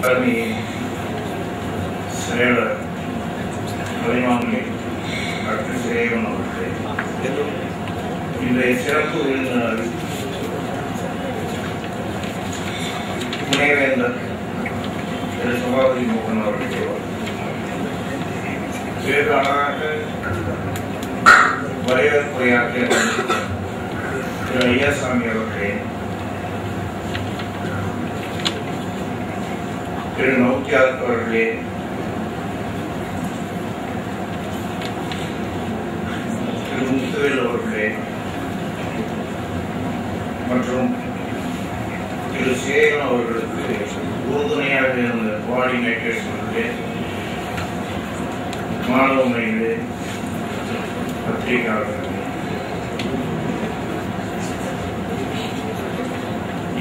தலைமை செயலர் மலைமாமணி doctor Sagan அவர்களே, இன்றைய சிறப்பு விருந்தினர் துணைவேந்தர் திரு சபாபதி மோகன் அவர்களே, வேறு அழகாக வரவேற்புரையாற்றிய திரு ஐயாசாமி அவர்களே, திரு நௌத்தியாத் அவர்களே, திரு முத்துவேல் அவர்களே மற்றும் திரு சேகன் அவர்களுக்கு உறுதுணையாக இருந்த கோஆர்டினேட்டர்ஸ் அவர்களே, மாணவர்களே, பத்திரிகையாளர்களே,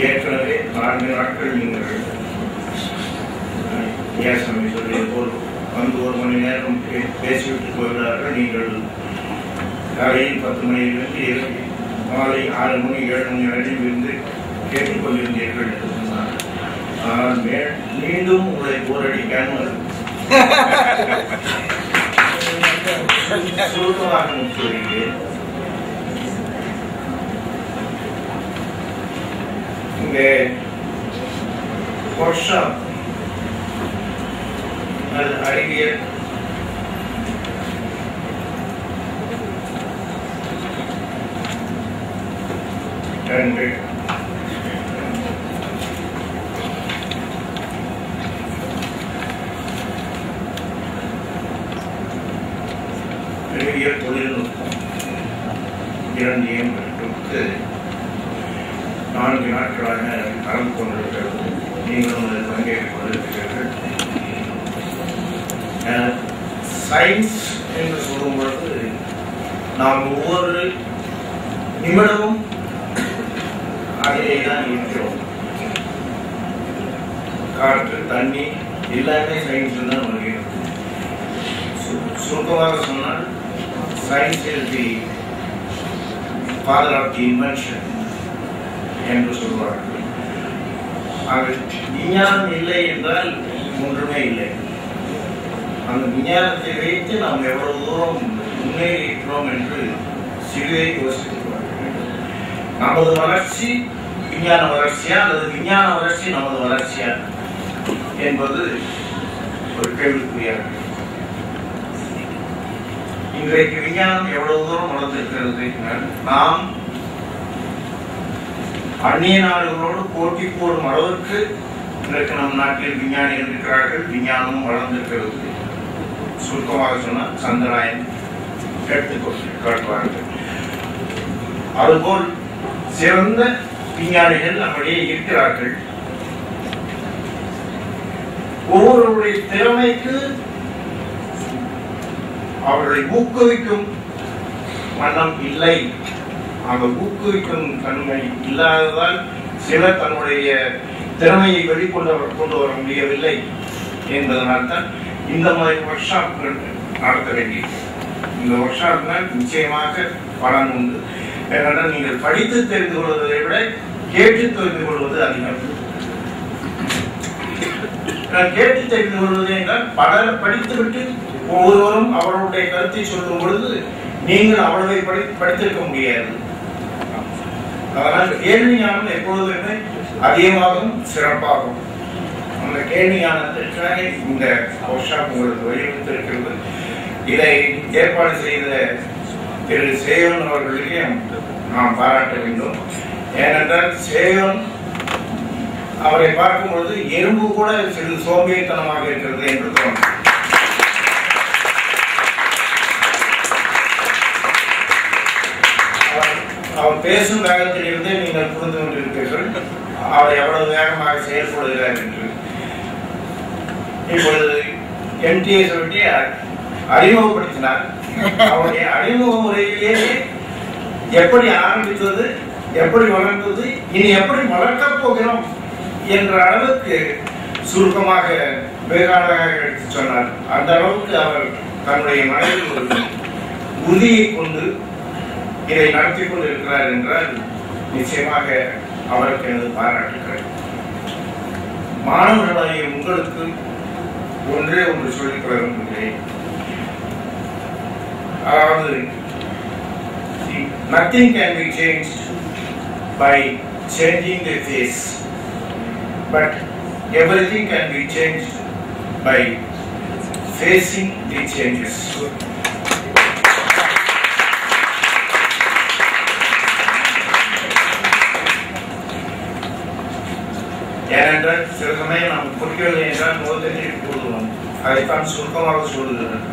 ஏற்கனவே 4 நாட்கள் நீங்கள் ஐயாசாமி சொல்லியது போல் வந்து 1 மணி நேரம் பேசிவிட்டு போகிறார்கள். நீங்கள் காலையில் 10 மணியிலிருந்து மாலை 6 மணி 7 மணி வரையும் இருந்து கேட்டுக்கொண்டிருந்தீர்கள் என்று சொன்னார். ஆனால் மீண்டும் உங்களை போரடிக்காமல் சுருக்கமாக சொல்கிறேன். இந்த ஒர்க்ஷாப் அது அறிவியல் அறிவியல் தொழில்நுட்பம் 2 குறித்து 4 நாட்களாக கலந்து கொண்டிருக்கிறது. நீங்களும் அதில் பங்கேற்றுக் கொண்டிருக்கிறீர்கள். சயின்ஸ் என்று சொல்லும் பொழுது நாம் ஒவ்வொரு நிமிடமும் அதிலே தான் இருக்கிறோம். காற்று, தண்ணி எல்லாமே சயின்ஸ் தான் வருகிறது. சுருக்கமாக சொன்னால் science is the father of the invention என்று சொல்வார்கள். அது விஞ்ஞானம் இல்லை என்றால் ஒன்றுமே இல்லை. அந்த விஞ்ஞானத்தை வைத்து நாம் எவ்வளவு தூரம் முன்னேறி இருக்கிறோம் என்று சிறிதை யோசித்து நமது வளர்ச்சி விஞ்ஞான வளர்ச்சியா அல்லது விஞ்ஞான வளர்ச்சி நமது வளர்ச்சியா என்பது ஒரு கேள்விக்குறியாக. இன்றைக்கு விஞ்ஞானம் எவ்வளவு தூரம் வளர்ந்திருக்கிறது. நாம் அந்நிய நாடுகளோடு போட்டி போடும் அளவுக்கு இன்றைக்கு நம் நாட்டில் விஞ்ஞானிகள் இருக்கிறார்கள். விஞ்ஞானமும் வளர்ந்திருக்கிறது. சுருக்கமாக சொன்னால் சந்திராயன் காட்டுவார்கள். அதுபோல் சிறந்த விஞ்ஞானிகள் நம்மிடையே இருக்கிறார்கள். ஒவ்வொருவருடைய திறமைக்கு அவர்களை ஊக்குவிக்கும் மனம் இல்லை. அந்த ஊக்குவிக்கும் தன்மை இல்லாததால் சிலர் தன்னுடைய திறமையை வெளிக்கொண்டு வர முடியவில்லை என்பதனால் தான் இந்த மாதிரி ஒர்க் ஷாப் நடத்த வேண்டியது. இந்த ஒர்க் ஷாப்னால் நிச்சயமாக பலன் உண்டு. ஏனென்றால் நீங்கள் படித்து தெரிந்து கொள்வதை விட கேட்டு தெரிந்து கொள்வது அதிகம். கேட்டு தெரிந்து கொள்வது என்றால் பலர் படித்துவிட்டு ஒவ்வொருவரும் அவர்களுடைய கருத்தை சொல்லும் பொழுது நீங்கள் அவ்வளவை படித்திருக்க முடியாது. அதனால் கேள்வி ஞானம் எப்பொழுதுமே அதிகமாகவும் சிறப்பாகும். அந்த கேள்வி ஞானத்திற்காக இந்த ஒர்க் ஷாப் உங்களுக்கு வழிவகுத்திருக்கிறது. இதை ஏற்பாடு செய்த திரு சேகன் அவர்களையும் நாம் பாராட்ட வேண்டும். ஏனென்றால் சேகன் அவரை பார்க்கும் பொழுது எறும்பு கூட சிறிது சோம்பேறித்தனமாக இருக்கிறது என்று தோன்றும். அவர் பேசும் வேகத்தில் இருந்தே நீங்கள் புரிந்து கொண்டிருப்பீர்கள் அவர் எவ்வளவு வேகமாக செயல்படுகிறார் என்று. இப்பொழுது எம்டிஏ சொல்லி அறிமுகப்படுத்தினார். அவருடைய அறிமுக முறையிலேயே எப்படி ஆரம்பித்தது, எப்படி வளர்ந்தது, இனி எப்படி வளர்க்கப் போகிறோம் என்ற அளவுக்கு சுருக்கமாக வேகாடாக எடுத்து சொன்னார். அந்த அளவுக்கு அவர் தன்னுடைய மனதில் ஒரு உறுதியை கொண்டு இதை நடத்தி கொண்டிருக்கிறார் என்றால் நிச்சயமாக அவருக்கு எனது பாராட்டுகிறேன். மாணவர்களாகிய உங்களுக்கு ஒன்றே ஒன்று சொல்லிக் கொள்ள விரும்புகிறேன். அதாவது nothing can be changed by changing the face, but everything can be changed by facing the changes. ஏனென்றால் சில சமயம் நாம் குறிக்கவில்லை என்றால் முகத்தை திருப்பி கொள்வோம். அதைத்தான் சுருக்கமாக சொல்லுகிறேன்.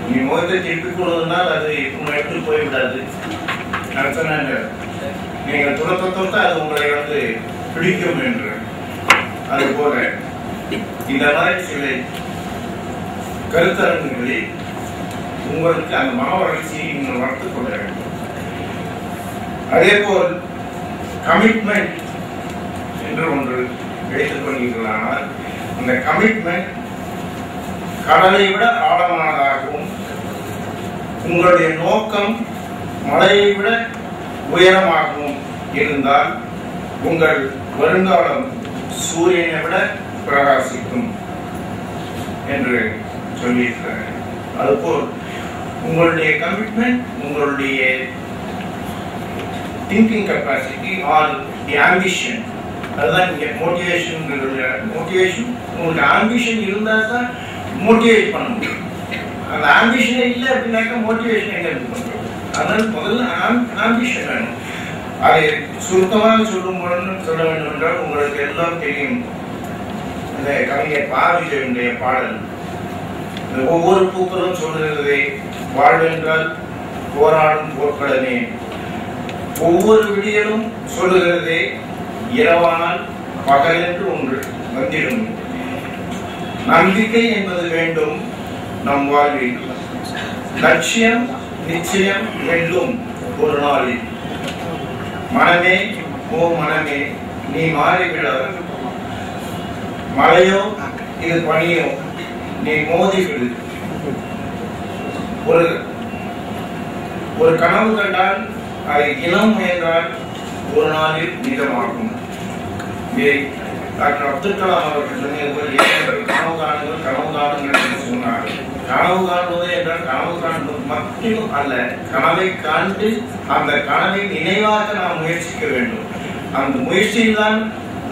நீ முகத்தை திருப்பி கொள்வதனால் அது உங்களை எடுத்து போய்விடாது. நீங்கள் துரத்த அது உங்களை பிடிக்கும் என்று. அது போல இந்த மாதிரி சில கருத்தரங்குகளில் உங்களுக்கு அந்த மன வளர்ச்சியை நீங்கள் வளர்த்துக் கொள்ள வேண்டும். அதே போல் கமிட்மெண்ட் என்று ஒன்று எடுத்துக் கொள்கிறீர்களானால் அந்த கமிட்மெண்ட் கடலை விட ஆழமானதாகவும் உங்களுடைய நோக்கம் மலையை விட உயரமாகவும் இருந்தால் உங்கள் வருங்காலம் சூரியனை விட பிரகாசிக்கும் என்று சொல்லியிருக்கிறார். அதுபோல் உங்களுடைய கமிட்மெண்ட், உங்களுடைய திங்கிங் கெப்பாசிட்டி ஆர் தி ஆம்பிஷன், அதுதான் இங்க மோட்டிவேஷன். மோட்டிவேஷன் உங்களுக்கு ஆம்பிஷன் இருந்தால் தான் மோட்டிவேட் பண்ண முடியும். அந்த ஆம்பிஷனே இல்லை அப்படின்னாக்கா மோட்டிவேஷன் எங்க இருக்கு பண்றது? அதனால முதல்ல ஆம்பிஷன் வேணும். அதை சுருக்கமாக சொல்ல வேண்டும் என்றால் உங்களுக்கு எல்லாம் தெரியும். இந்த கவிஞர் பாரதியுடைய பாடல், ஒவ்வொரு பூக்களும் சொல்லுகிறதே வாழ்வென்றால் போராடும் போர்க்களமே, ஒவ்வொரு விடியலும் சொல்லுகிறதே இரவானால் பகலென்று ஒன்று வந்திடும், நம்பிக்கை என்பது வேண்டும் நம் வாழ்வில், லட்சியம் நிச்சயம் வெல்லும் ஒரு நாளில், மனமே ஓ மனமே நீ மாறிவிட, மழையோ இது பனியோ நீ மோதிவிடு, ஒரு கனவு கண்டால் அதை இனம் முயன்றால் ஒரு நாளில் நிஜமாகும். டாக்டர் அப்துல் கலாம் அவர்கள் சொன்னது கனவு காணுங்கள் கனவு காணுங்கள் என்று சொன்னார். கனவு காணுவது என்றால் கனவு காண்பது மட்டும் அல்ல, கனவை காண்டு அந்த கனவை நினைவாக நாம் முயற்சிக்க வேண்டும். அந்த முயற்சியில் தான்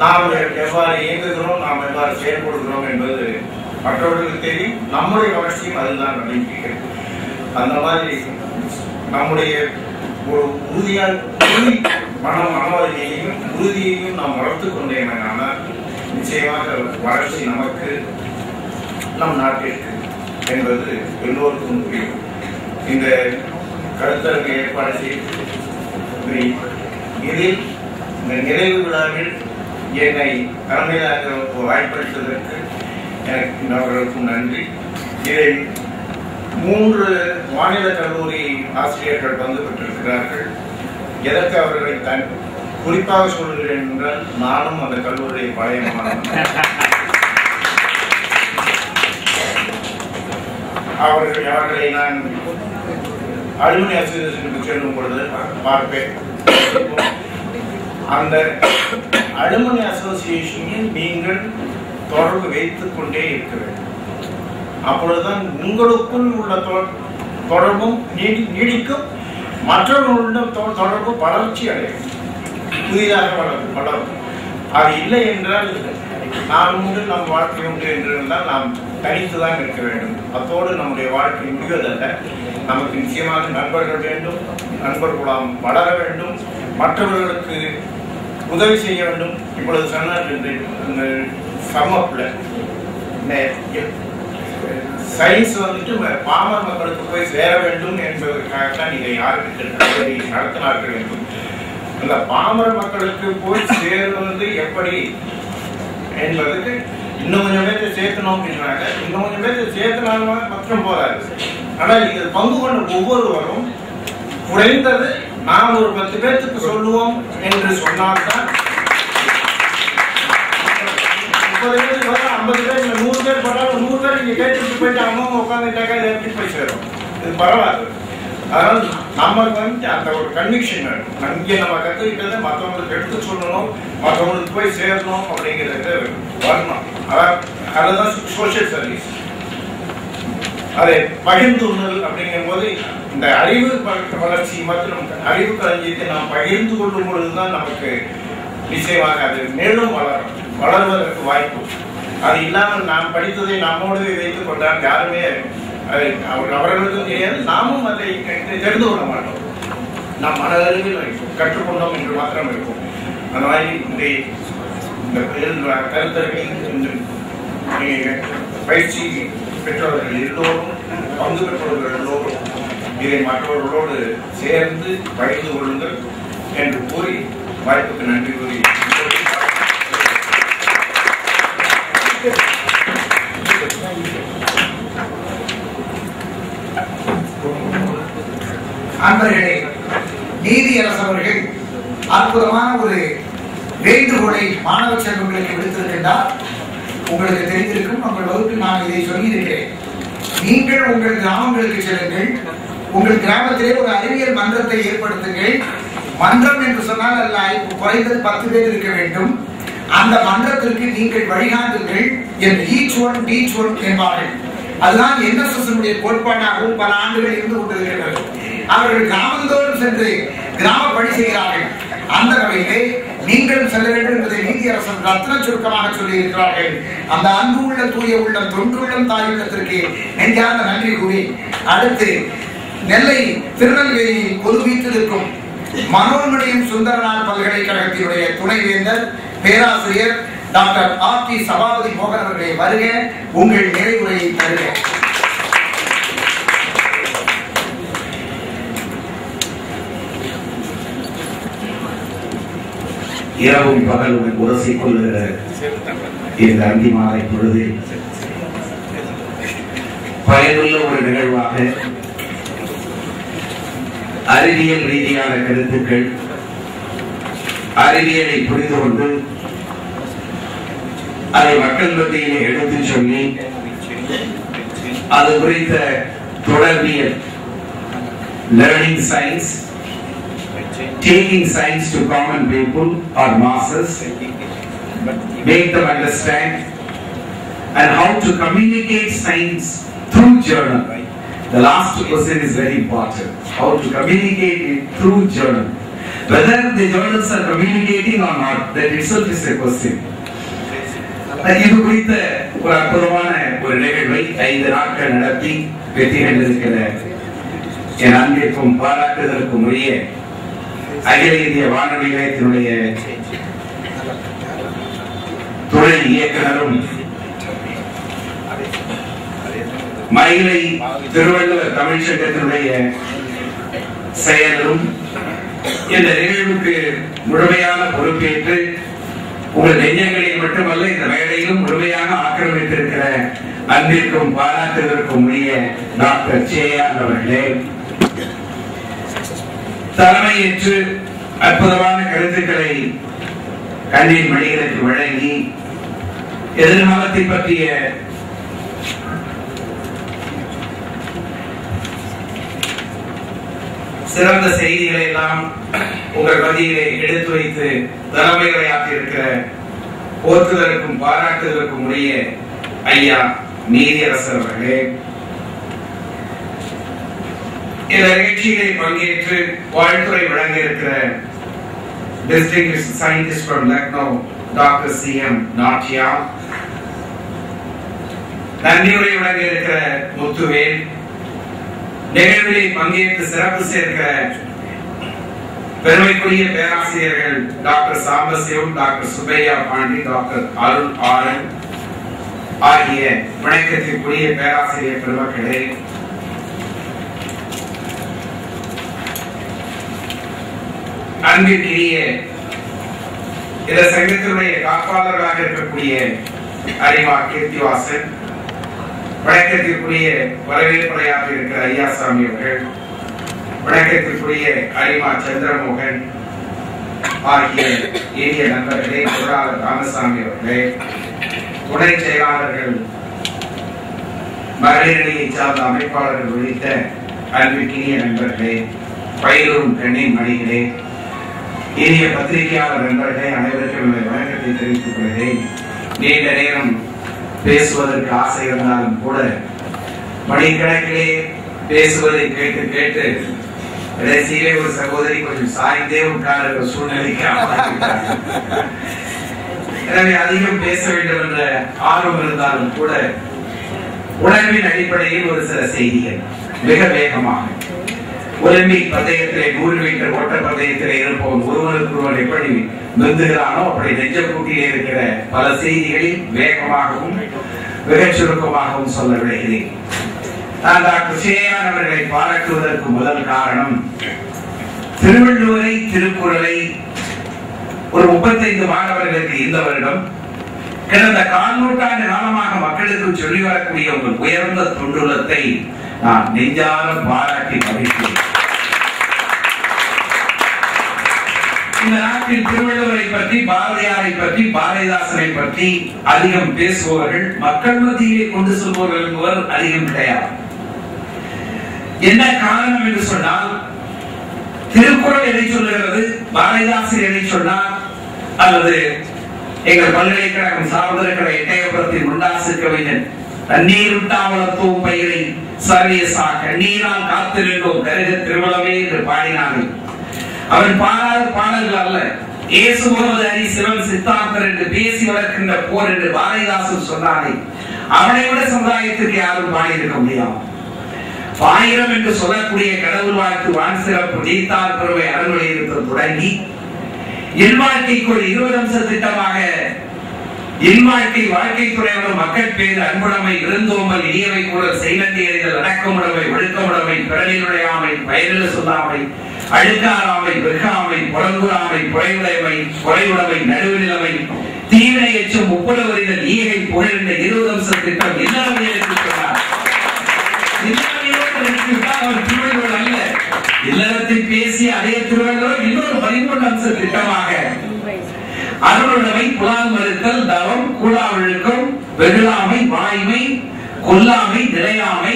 நாம் எவ்வாறு இயங்குகிறோம், நாம் எவ்வாறு செயல்படுகிறோம் என்பது மற்றவர்களுக்கு தெரியும். நம்முடைய வளர்ச்சியும் அதுதான் நம்பிக்கைகள். அந்த மாதிரி நம்முடைய ஒரு உறுதியான மனவழியையும் உறுதியையும் நாம் வளர்த்துக் கொண்டேனால் நிச்சயமாக வளர்ச்சி நமக்கு, நம் நாட்டிற்கு என்பது எல்லோருக்கும் புரியும். இந்த கருத்தரங்கை ஏற்பாடு செய்து இதில் இந்த நிறைவு விழாவில் என்னை தலைமையாக வாய்ப்பளித்ததற்கு எனக்கு அவர்களுக்கும் நன்றி. இதில் 3 மாநில கல்லூரி ஆசிரியர்கள் வந்து பெற்றிருக்கிறார்கள். எதற்கு அவர்களை குறிப்பாக சொல்கிறேன் என்றால், நானும் அந்த கல்லூரியை பழைய மாணவன். அவர்களை நான் அலுமினி அசோசியேஷனுக்கு செல்லும் பொழுது பார்ப்பேன். அந்த அலுமினி அசோசியேஷனில் நீங்கள் தொடர்பு வைத்துக் கொண்டே இருக்க வேண்டும். அப்பொழுதுதான் உங்களுக்குள் உள்ள தொடர்பும் நீடிக்கும், மற்றவர்களுடன் தொடர்பு வளர்ச்சி அடையும், புதிதாக வளரும். அது இல்லை என்றால் நாம் உண்டு நம் வாழ்க்கை உண்டு என்று இருந்தால் நாம் தனித்துதான் இருக்க வேண்டும். அத்தோடு நம்முடைய வாழ்க்கை முடிவதல்ல. நமக்கு நிச்சயமாக நண்பர்கள் வேண்டும், நண்பர்களாம் வளர வேண்டும், மற்றவர்களுக்கு உதவி செய்ய வேண்டும். இப்பொழுது சொன்ன சமப்ல சயின்ஸ் பாமர மக்களுக்கு போய் சேர வேண்டும் என்பதற்காகத்தான் இதை யாருக்கு நடத்தினார்கள் என்றும், அந்த பாமர மக்களுக்கு போய் சேருவது எப்படி என்பதுக்கு இன்னும் கொஞ்சம் பேர்த்தை சேர்த்தணும் அப்படின்னாங்க. இன்னும் கொஞ்சம் பேர்த்தை சேர்த்தனாலும் மற்றும் போதாது. ஆனால் இதில் பங்கு கொண்ட ஒவ்வொருவரும் குறைந்தது நாம் ஒரு 10 பேர்த்துக்கு சொல்லுவோம் என்று சொன்னால்தான் 30 பேர் 50 பேர் 100 பேர் போட்டாலும் 100 பேர் இங்க கேட்டுட்டு போயிட்டு அவங்க உட்காந்துட்டாக்கா எப்படி போய் சேரும்? இது பரவாயில்ல. அதனால நமக்கு அந்த ஒரு கன்விக்ஷன் வேணும். இங்கே நம்ம கற்றுக்கிட்டதை மற்றவங்களுக்கு எடுத்து சொல்லணும், மற்றவங்களுக்கு போய் சேரணும் அப்படிங்கிறது வரணும். அதுதான் சோஷியல் சர்வீஸ். அதை பகிர்ந்து உணர்வு அப்படிங்கும் போது இந்த அறிவு வளர்ச்சி மற்றும் அறிவு களஞ்சியத்தை நாம் பகிர்ந்து கொள்ளும் பொழுதுதான் நமக்கு நிச்சயமாக அது மேலும் வளர்வதற்கு வாய்ப்பு. அது இல்லாமல் நாம் படித்ததை நம்மோடு வைத்துக் கொண்டால் யாருமே அவர்களுக்கும் தெரியாது, நாமும் அதை தெரிந்து கொள்ள மாட்டோம். நாம் மனதளவில் கற்றுக்கொண்டோம் என்று மாத்திரம் இருக்கும். அந்த மாதிரி இந்த கருத்தரங்கில் பயிற்சி பெற்றவர்கள் எல்லோரும், பங்கு பெற்றவர்கள் எல்லோரும் இதை மற்றவர்களோடு சேர்ந்து பகிர்ந்து கொள்ளுங்கள் என்று கூறி வாய்ப்புக்கு நன்றி கூறி அன்பர்களே, நீதியரசர் அவர்கள் அற்புதமான ஒரு வேண்டுகோளை மாணவ செல்வங்களுக்கு விடுத்திருக்கின்றார். உங்களுக்கு தெரிந்திருக்கும், உங்கள் வகுப்பில் நான் இதை சொல்லியிருக்கிறேன். நீங்கள் உங்கள் கிராமங்களுக்கு செல்லுங்கள், உங்கள் கிராமத்திலே ஒரு அறிவியல் மன்றத்தை ஏற்படுத்துங்கள். மன்றம் என்று சொன்னால் அல்ல, குறைந்தது 10 பேர் இருக்க வேண்டும். அந்த மன்றத்திற்கு நீங்கள் வழிகாட்டுங்கள் என்று ஈச் ஒன் என்பார்கள். அதுதான் NSS கோட்பாடாகவும் பல ஆண்டுகள் இருந்து கொண்டிருக்கிறது. அவர்கள் கிராமந்தோறும் சென்று கிராம பணி செய்கிறார்கள். அந்த வகையிலே நீங்கள் செல்ல வேண்டும் என்பதை நீதியரசர் ரத்ன சுருக்கமாக சொல்லி இருக்கிறார்கள். அந்த அன்பு உள்ள தூய உள்ளம் தொண்டுள்ளம் தாயுள்ளத்திற்கு நெஞ்சார்ந்த நன்றி கூறி, அடுத்து நெல்லை திருநெல்வேலியில் கொலுவீற்றிருக்கும் மனோன்மணியம் சுந்தரனார் பல்கலைக்கழகத்தினுடைய துணைவேந்தர் பேராசிரியர் டாக்டர் R.T. சபாபதி மோகன் அவர்களை வருக, உங்கள் நிறைவுரையை தருக. இரவும் பகலுடன் உரசிக் கொள்ளுகிற இந்த அந்தி மாலை பொழுது பயனுள்ள ஒரு நிகழ்வாக அறிவியல் ரீதியான கருத்துக்கள், அறிவியலை புரிந்து கொண்டு அதை மக்கள் மத்தியிலே எடுத்து சொல்லி அது குறித்த தொடர்பியல், learning science, taking science to common people or masses, make them understand, and how to communicate science through journal. The last question is very important. How to communicate it through journal. Whether the journals are communicating or not, that itself is a question. இது குறித்த ஒரு அற்புதமான ஒரு நிகழ்வை 5 நாட்கள் நடத்தி வெற்றி கண்டிருக்கிற என் அன்பிற்கும் பாராட்டுதலுக்கும் உரிய அகில இந்திய வானொலி நிலையத்தினுடைய துணை இயக்குனரும் மயிலை திருவள்ளுவர் தமிழ் சங்கத்தினுடைய செயலரும் இந்த நிகழ்வுக்கு முழுமையான பொறுப்பேற்று உங்கள் நெஞ்சங்களில் மட்டுமல்ல இந்த மேடையிலும் முழுமையாக ஆக்கிரமித்திருக்கிற அன்பிற்கும் பாராட்டுவதற்கும் உரிய டாக்டர் சேயான் அவர்களே, தலைமையேற்று அற்புதமான கருத்துக்களை கண்ணின் மணிகளுக்கு வழங்கி எதிர்காலத்தை பற்றிய சிறந்த செய்திகளை எல்லாம் உங்கள் மத்தியிலே எடுத்து வைத்து தலைமைகளை ஆற்றியிருக்கிற போற்றுதலுக்கும் பாராட்டுதலுக்கும் உரிய ஐயா நீதியரசர் அவர்களே, இந்த நிகழ்ச்சியிலே பங்கேற்று வாழ்த்துறை வழங்க இருக்கிற distinguished scientist from Lucknow, Dr. C.M. Nathia, நன்றியுரை வழங்க இருக்கிற முத்துவேல், நிகழ்விலே பங்கேற்று சிறப்பு சேர்க்கிற பெருமைக்குரிய பேராசிரியர்கள் doctor Sambasivam, doctor Subbaiah Pandi, doctor Arul Aaron ஆகிய வணக்கத்திற்குரிய பேராசிரியர் பெருமக்களே, அன்பிற்கினிய இந்த சங்கத்தினுடைய காப்பாளர்களாக இருக்கக்கூடிய அறிவா கீர்த்திவாசன், வணக்கத்திற்குரிய வரவேற்புரையாக இருக்கிற ஐயாசாமி அவர்கள், வணக்கத்திற்குரிய அரிமா சந்திரமோகன் ஆகிய இனிய நண்பர்களே, பொருளாளர் ராமசாமி அவர்களே, துணை செயலாளர்கள், மகளிரணியை சார்ந்த அமைப்பாளர்கள் உள்ளிட்ட அன்பிற்கினிய நண்பர்களே, பயிரும் கண்ணின் மணிகளே, இனிய பத்திரிகையாளர் நண்பர்களே, அனைவருக்கும் வணக்கத்தை தெரிவித்துக் கொள்கிறேன். நீண்ட நேரம் பேசுவதற்கு ஆசை இருந்தாலும் கூட மணிக்கணக்கிலே பேசுவதை கேட்டு கேட்டு கடைசியிலே ஒரு சகோதரி கொஞ்சம் சாய்ந்தே உட்கார்ந்த சூழ்நிலைக்கு ஆளாகிவிட்டார்கள். எனவே அதிகம் பேச வேண்டும் என்ற ஆர்வம் இருந்தாலும் கூட உணர்வின் அடிப்படையில் ஒரு சில செய்திகள் மிக வேகமாக ஒலிம்பிக் பந்தயத்திலே 100 மீட்டர் ஓட்ட பந்தயத்திலே இருப்பவன் ஒருவருக்கு ஒருவர் எப்படி நிறுத்துகிறானோ அப்படி நெஞ்சக்கூட்டிலே இருக்கிற பல செய்திகளில் வேகமாகவும் மிக சுருக்கமாகவும் சொல்ல விடுகிறேன். நான் டாக்டர் சேயான் அவர்களை பாராட்டுவதற்கு முதல் காரணம், திருவள்ளுவரை திருக்குறளை ஒரு 35 மாணவர்களுக்கு இந்த வருடம் கடந்த 4 நூற்றாண்டு காலமாக மக்களுக்கு சொல்லி வரக்கூடிய உங்கள் உயர்ந்த தொண்டுலத்தை நான் நெஞ்சார பாராட்டி மகிழ்கிறேன். இந்த நாட்டில் திருவள்ளுவரை பற்றி, பாரதியாரை பற்றி, பாரதிதாசனை பற்றி அதிகம் பேசுபவர்கள், மக்கள் மத்தியிலே கொண்டு செல்பவர்கள் என்பவர் அதிகம் கிடையாது. என்ன காரணம் என்று சொன்னால், திருக்குறள் எதை சொல்லுகிறது, பாரதிதாசன் எதை சொன்னார், அல்லது எங்கள் பல்கலைக்கழகம் சார்ந்திருக்கிற எட்டயபுரத்தின் முண்டாசு கவிஞன் தண்ணீர் விட்டாவளத்தோம் பயிரை சர்வேசா கண்ணீரால் காத்திருந்தோம் கருக திருவளமே என்று பாடினார்கள். அவன் பாடாத பாடல்கள் அல்ல. இயேசு முகமது அலி சிவன் சித்தார்த்தர் என்று பேசி வளர்க்கின்ற போர் என்று பாரதிதாசன் சொன்னானே, அவனை விட சமுதாயத்திற்கு யாரும் பாடியிருக்க முடியாது. 1000 என்று சொல்லக்கூடிய கடவுள் வாழ்த்து வான் சிறப்பு நீத்தார் பெருமை அறநிலையத்தில் தொடங்கி இல்வாழ்க்கைக்கு ஒரு 20 அம்ச திட்டமாக இல்வாழ்க்கை, வாழ்க்கை துறையோடு மக்கள் பேர், அன்புடைமை, விருந்தோம்பல், இனியவை கூறல், செய்நன்றி அறிதல், அடக்கமுடைமை, ஒழுக்கமுடைமை, பிறனினுடையாமை, பயனில் சொல்லாமை, அழுக்காராமை, வெறுக்காமை, புறங்குறாமை, குறைவுடைமை, குறைவுடைமை, நடுவுநிலைமை, தீவினை எச்சும், ஒப்புரவறிதல், ஈகை, புகழ் என்ற 20 அம்ச திட்டம் இல்லறவியலுக்கு சொன்னார். அவர் திருவள்ளுவர் அல்ல, இல்லறத்தில் பேசிய அதே திருவள்ளுவர் இன்னொரு 13 அம்ச திட்டமாக அருளுடைமை, புலால் மறுத்தல், தவம், கூடாவொழுக்கம், வெகுளாமை, வாய்மை, கொல்லாமை, நிலையாமை,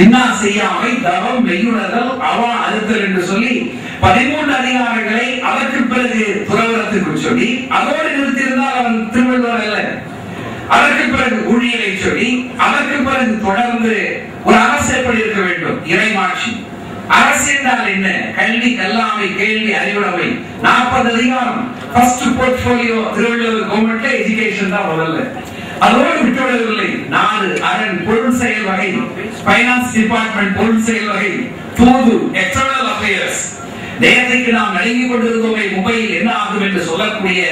இன்னா செய்யாமை, தவம், மெய்யுணர்தல், அவா அறுத்தல் என்று சொல்லி 13 அதிகாரங்களை அதற்கு பிறகு துறவரத்துக்கு சொல்லி அதோடு நிறுத்தியிருந்தால் அவன் திருவள்ளுவர் அல்ல. அதற்கு பிறகு ஊழியரை சொல்லி அதற்கு பிறகு தொடர்ந்து ஒரு அரசு எப்படி இருக்க வேண்டும், இறைமாட்சி. அரசு என்றால் என்ன, கல்வி, கல்லாமை, கேள்வி, அறிவுடைமை, 40 அதிகாரம். First portfolio Thiruvalluvar government education தான் முதல்ல. அதோடு விட்டுவிடவில்லை. 4 அரண், பொருள் செயல் வகை, பைனான்ஸ் டிபார்ட்மெண்ட் பொருள் செயல் வகை, தூது, எக்ஸ்டர்னல் அஃபேர்ஸ். நேரத்துக்கு நாம் நடுங்கிக் கொண்டிருந்தோமே மும்பையில் என்ன ஆகும் என்று சொல்லக்கூடிய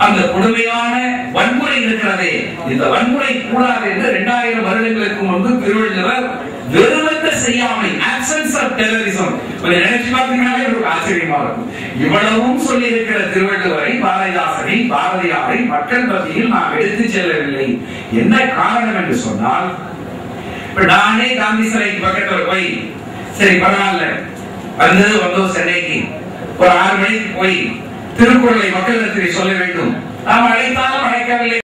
அந்த கொடுமையான வன்முறை இருக்கிறதே, இந்த வன்முறை கூடாது என்று 2000 வருடங்களுக்கு முன்பு திருவள்ளுவர் வெறுவென்ற செய்யாமை, absence of terrorism, நினைச்சு பார்த்தீங்கன்னாலே ஒரு ஆச்சரியமா இருக்கும். இவ்வளவும் சொல்லி இருக்கிற திருவள்ளுவரை, பாரதிதாசனை, பாரதியாரை மக்கள் மத்தியில் நாம் எடுத்து செல்லவில்லை. என்ன காரணம் என்று சொன்னால், நானே காந்தி சிலைக்கு பக்கத்தில் போய் சரி பரவாயில்ல வந்தோம் சென்னைக்கு ஒரு 6 மணிக்கு போய் திருக்குறளை மக்களிடத்தில் சொல்ல வேண்டும். நாம் அழைத்தாலும் அழைக்கவில்லை.